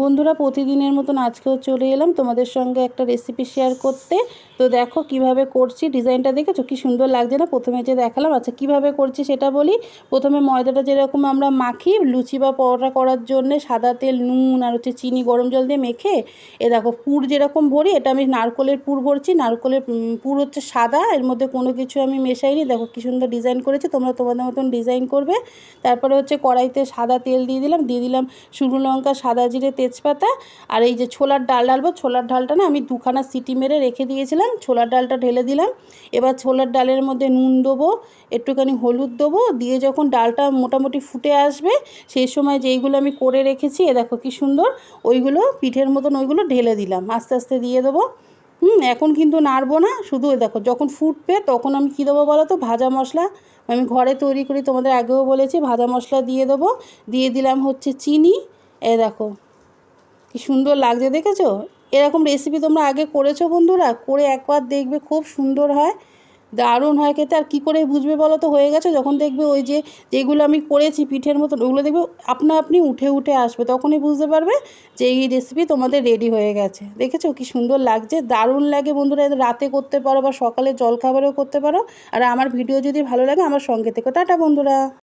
বন্ধুরা প্রতিদিনের মতন আজকেও চলে এলাম তোমাদের সঙ্গে একটা রেসিপি শেয়ার করতে। তো দেখো কিভাবে করছি, ডিজাইনটা দেখেছো কি সুন্দর লাগছে না? প্রথমে যে দেখালাম, আচ্ছা কিভাবে করছি সেটা বলি। প্রথমে ময়দাটা যেরকম আমরা মাখি লুচি বা পরোটা করার জন্য, সাদা তেল, নুন আর চিনি গরম জল দিয়ে মেখে দেখো পুর যেরকম ভরি, এটা আমি নারকলের পুর ভরছি। নারকলের পুর হচ্ছে সাদা, এর মধ্যে কোনো কিছু আমি মেশাইনি। দেখো কি সুন্দর ডিজাইন করেছি, তোমরা তোমাদের মতন ডিজাইন করবে। তারপরে হচ্ছে কড়াইতে সাদা তেল দিয়ে দিলাম শুকনো লঙ্কা, সাদা জিরে, তেজপাতা। আর এই যে ছোলার ডাল ঢালবো, ছোলার ডালটা না আমি দুখানা সিটি মেরে রেখে দিয়েছিলাম। ছোলার ডালটা ঢেলে দিলাম। এবার ছোলার ডালের মধ্যে নুন দেবো, একটুখানি হলুদ দেবো, দিয়ে যখন ডালটা মোটামুটি ফুটে আসবে সেই সময় যেইগুলো আমি করে রেখেছি দেখো কি সুন্দর, ওইগুলো পিঠের মতন ওইগুলো ঢেলে দিলাম, আস্তে আস্তে দিয়ে দেবো। এখন কিন্তু নাড়বো না, শুধু দেখো যখন ফুটবে তখন আমি কী দেবো বলো তো, ভাজা মশলা আমি ঘরে তৈরি করি, তোমাদের আগেও বলেছি। ভাজা মশলা দিয়ে দেবো, দিয়ে দিলাম হচ্ছে চিনি। দেখো কি সুন্দর লাগছে, দেখেছো? এরকম রেসিপি তোমরা আগে করেছো বন্ধুরা? করে একবার দেখবে, খুব সুন্দর হয়, দারুণ হয় খেতে। আর কী করে বুঝবে বলো তো হয়ে গেছে? যখন দেখবে ওই যে যেগুলো আমি করেছি পিঠের মতন, ওগুলো দেখবে আপনা আপনি উঠে উঠে আসবে, তখনই বুঝতে পারবে যে এই রেসিপি তোমাদের রেডি হয়ে গেছে। দেখেছো কি সুন্দর লাগছে? দারুণ লাগে বন্ধুরা, এটা রাতে করতে পারো বা সকালে জলখাবারেও করতে পারো। আর আমার ভিডিও যদি ভালো লাগে আমার সঙ্গে থেকো। টাটা বন্ধুরা।